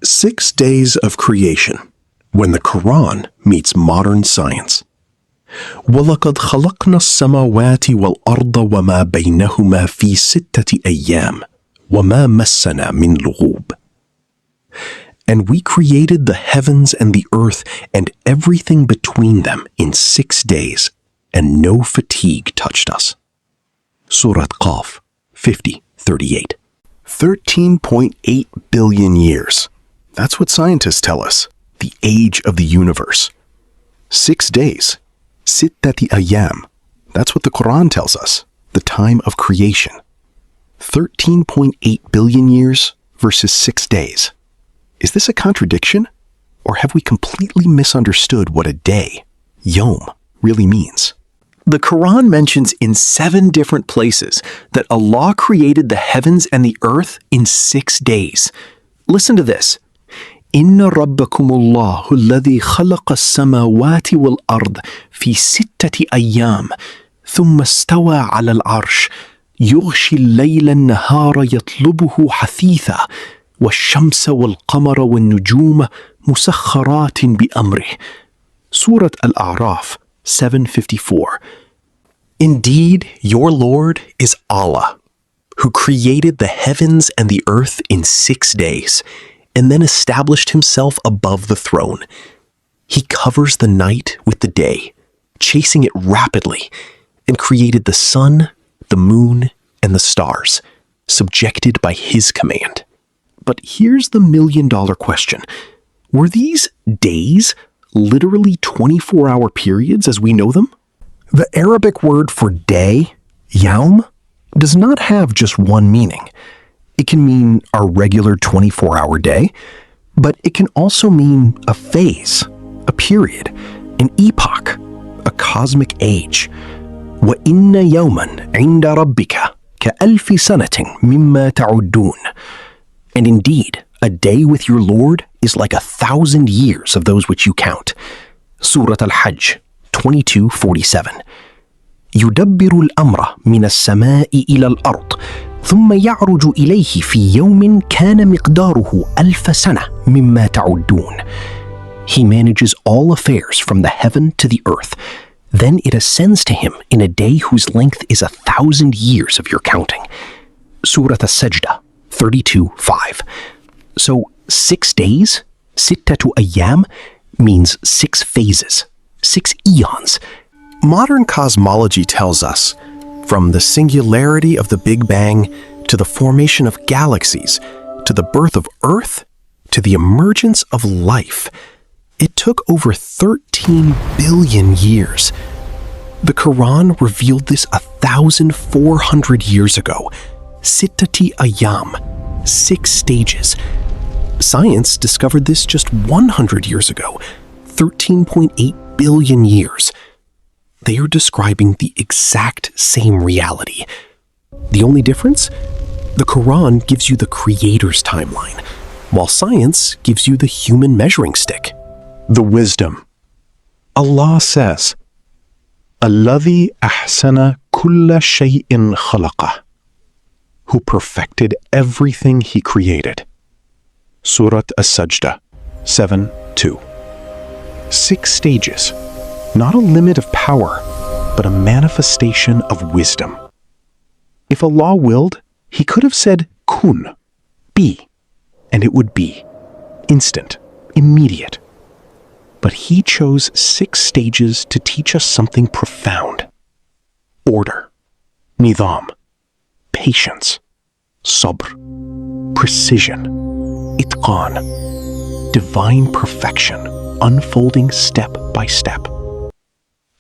6 days of creation, when the Quran meets modern science. وَلَقَدْ خَلَقْنَا السَّمَاوَاتِ وَالْأَرْضَ وَمَا بَيْنَهُمَا فِي 6 أَيَّامٍ وَمَا مَسَّنَا مِنْ لُغُوبٍ. And we created the heavens and the earth and everything between them in 6 days, and no fatigue touched us. Surah Qaf 50:38. 13.8 billion years. That's what scientists tell us, the age of the universe. 6 days. Sittati Ayyaam. That's what the Quran tells us, the time of creation. 13.8 billion years versus 6 days. Is this a contradiction? Or have we completely misunderstood what a day, Yom, really means? The Quran mentions in 7 different places that Allah created the heavens and the earth in 6 days. Listen to this. Inna rabbakumullahu alladhi khalaqa as-samawati wal-ard fi 6 ayyam thumma istawa 'ala al-'arsh yughshi al-layla an-nahara yatlubuhu hathitha wash-shamsa wal-qamara wan-nujuma musakhkharatin bi-amrih. Surah Al-A'raf 7:54. Indeed, your Lord is Allah, who created the heavens and the earth in 6 days, and then established himself above the throne. He covers the night with the day, chasing it rapidly, and created the sun, the moon, and the stars, subjected by his command. But here's the million-dollar question. Were these days literally 24-hour periods as we know them? The Arabic word for day, Yawm, does not have just one meaning. It can mean our regular 24-hour day, but it can also mean a phase, a period, an epoch, a cosmic age. وَإِنَّ يَوْمًا عِنْدَ رَبِّكَ كَأَلْفِ سَنَةٍ مِمَّا تَعُدُّونَ. And indeed, a day with your Lord is like 1,000 years of those which you count. Surah Al-Hajj 22:47. يُدَبِّرُ الْأَمْرَ مِنَ السَّمَاءِ إِلَى الْأَرْضِ ثُمَّ يَعْرُجُ إِلَيْهِ فِي يَوْمٍ كَانَ مِقْدَارُهُ أَلْفَ سَنَةٍ مِمَّا تَعُدُّونَ. He manages all affairs from the heaven to the earth. Then it ascends to him in a day whose length is 1,000 years of your counting. Surah As-Sajdah 32:5. So 6 days, sittatu ayyam, means 6 phases, 6 eons. Modern cosmology tells us, from the singularity of the Big Bang to the formation of galaxies, to the birth of Earth, to the emergence of life, it took over 13 billion years. The Quran revealed this 1,400 years ago. Sittati Ayyaam, 6 stages. Science discovered this just 100 years ago, 13.8 billion years. They are describing the exact same reality. The only difference? The Quran gives you the Creator's timeline, while science gives you the human measuring stick. The wisdom. Allah says, الَّذِي أَحْسَنَ كُلَّ شَيْءٍ خَلَقَهُ, who perfected everything he created. Surah As-Sajdah 7:2. 6 stages, not a limit of power, but a manifestation of wisdom. If Allah willed, he could have said kun, be, and it would be, instant, immediate. But he chose 6 stages to teach us something profound. Order, nidam, patience, sabr, precision, itqan, divine perfection, unfolding step by step.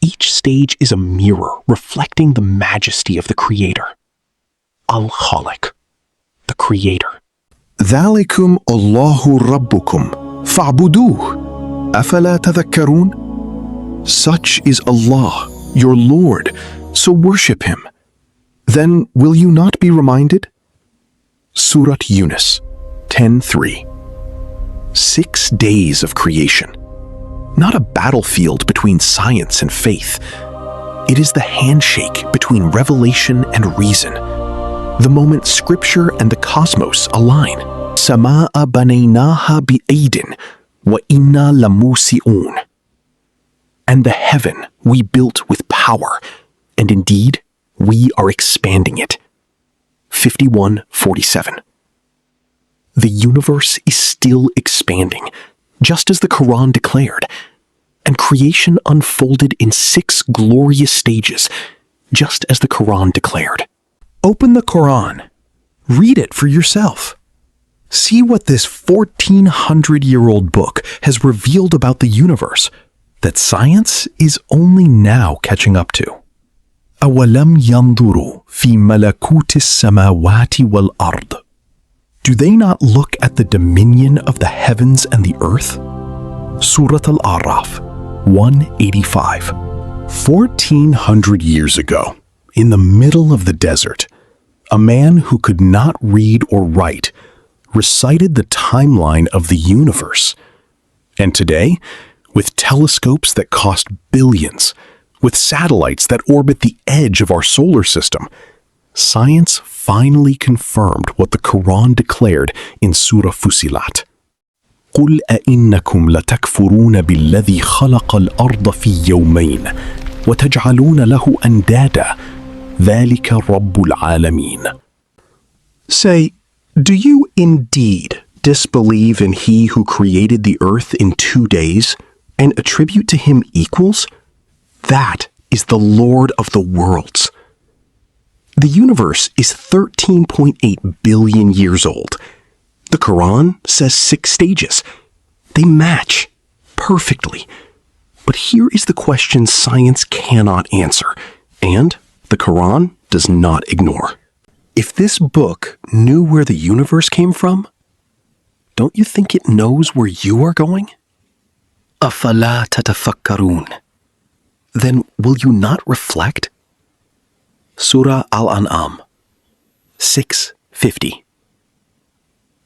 Each stage is a mirror reflecting the majesty of the Creator. Al-Khaliq, the Creator. ذَلِكُمْ اللَّهُ رَبُّكُمْ فَاعْبُدُوهُ أَفَلَا تَذَكَّرُونَ. Such is Allah, your Lord, so worship Him. Then will you not be reminded? Surah Yunus 10:3. 6 days of creation. Not a battlefield between science and faith. It is the handshake between revelation and reason. The moment Scripture and the cosmos align, سَمَاءَ بَنَيْنَاهَا بِأَيْدٍ وَإِنَّا لَمُوسِئُونَ. And the heaven we built with power, and indeed we are expanding it. 51:47. The universe is still expanding, just as the Quran declared, and creation unfolded in 6 glorious stages, just as the Quran declared. Open the Quran. Read it for yourself. See what this 1,400-year-old book has revealed about the universe that science is only now catching up to. أَوَلَمْ يَنْظُرُوا فِي مَلَكُوتِ السَّمَاوَاتِ وَالْأَرْضِ. Do they not look at the dominion of the heavens and the earth? Surah Al-A'raf 185. 1,400 years ago, in the middle of the desert, a man who could not read or write recited the timeline of the universe. And today, with telescopes that cost billions, with satellites that orbit the edge of our solar system, science finally confirmed what the Quran declared in Surah Fussilat. قُلْ أَإِنَّكُمْ لَتَكْفُرُونَ بِالَّذِي خَلَقَ الْأَرْضَ فِي يَوْمَيْنِ وَتَجْعَلُونَ لَهُ أَنْدَادًا ذَلِكَ رَبُّ الْعَالَمِينَ. Say, do you indeed disbelieve in He who created the earth in 2 days and attribute to Him equals? That is the Lord of the worlds. The universe is 13.8 billion years old. The Quran says 6 stages. They match perfectly. But here is the question science cannot answer, and the Quran does not ignore. If this book knew where the universe came from, don't you think it knows where you are going? أَفَلَا تَتَفَكَّرُونَ. Then will you not reflect? Surah Al-An'am 6:50.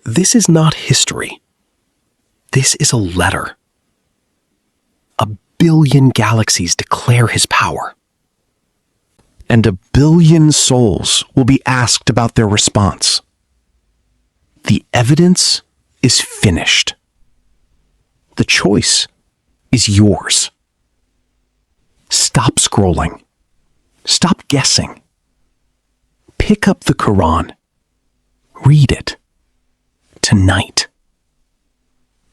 This is not history. This is a letter. 1 billion galaxies declare His power. And 1 billion souls will be asked about their response. The evidence is finished. The choice is yours. Stop scrolling. Stop guessing. Pick up the Quran. Read it. Tonight.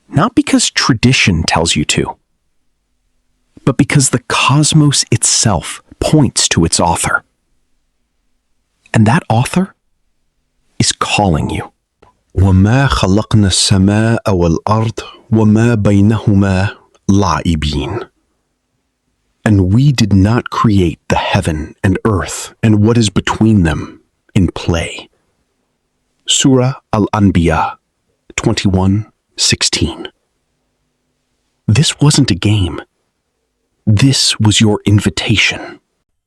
Not because tradition tells you to, but because the cosmos itself points to its author. And that author is calling you. وَمَا خَلَقْنَا السَّمَاءَ وَالْأَرْضَ وَمَا بَيْنَهُمَا لَاعِبِينَ. And we did not create the heaven and earth and what is between them in play. Surah Al-Anbiya 21:16. This wasn't a game. This was your invitation.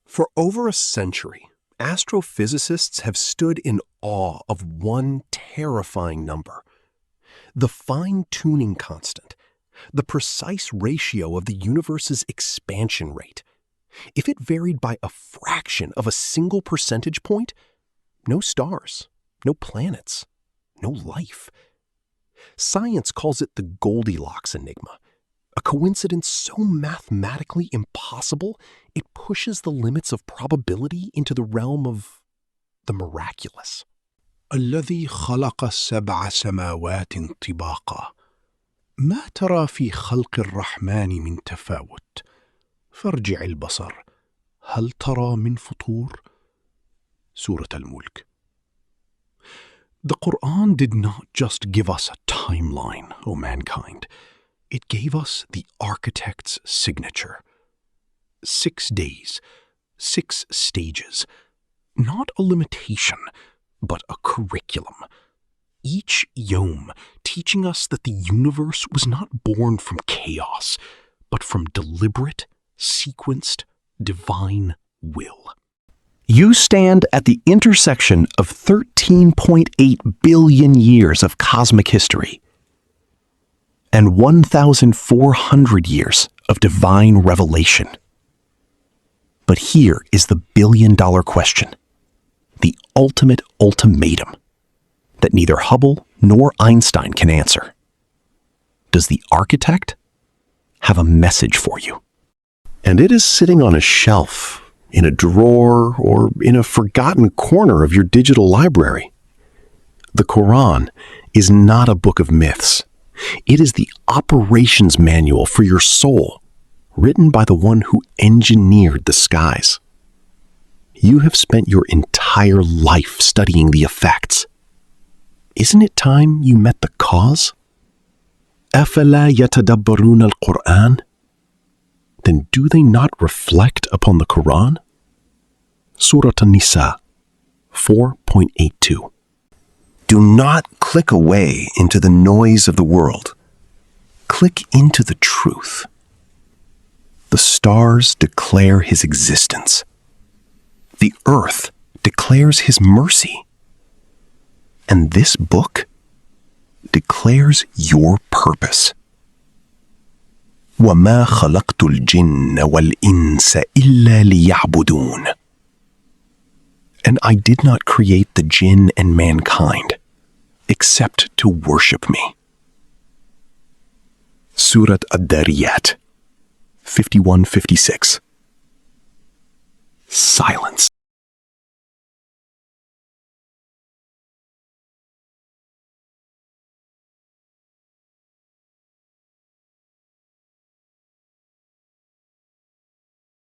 For over a century, astrophysicists have stood in awe of one terrifying number. The fine-tuning constant, the precise ratio of the universe's expansion rate. If it varied by a fraction of a single percentage point, no stars, no planets, no life. Science calls it the Goldilocks enigma, a coincidence so mathematically impossible it pushes the limits of probability into the realm of the miraculous. الذي خلق 7 سماوات طباقا ما ترى في خلق الرحمن من تفاوت فارجع البصر هل ترى من فطور. Surah Al-Mulk. The Quran did not just give us a timeline, O mankind. It gave us the architect's signature. 6 days, 6 stages. Not a limitation, but a curriculum. Each yom teaching us that the universe was not born from chaos, but from deliberate, sequenced, divine will. You stand at the intersection of 13.8 billion years of cosmic history and 1,400 years of divine revelation. But here is the billion-dollar question, the ultimate ultimatum that neither Hubble nor Einstein can answer. Does the architect have a message for you? And it is sitting on a shelf, in a drawer, or in a forgotten corner of your digital library. The Quran is not a book of myths. It is the operations manual for your soul, written by the one who engineered the skies. You have spent your entire life studying the effects. Isn't it time you met the cause? أَفَلَا يَتَدَبَّرُونَ الْقُرْآنَ? Then do they not reflect upon the Quran? Surah An-Nisa 4.82. Do not click away into the noise of the world. Click into the truth. The stars declare his existence. The earth declares his mercy. And this book declares your purpose. وَمَا خَلَقْتُ الْجِنَّ وَالْإِنسَ إِلَّا لِيَعْبُدُونَ. And I did not create the jinn and mankind except to worship me. Surah Ad-Dariyat 51-56. Silence.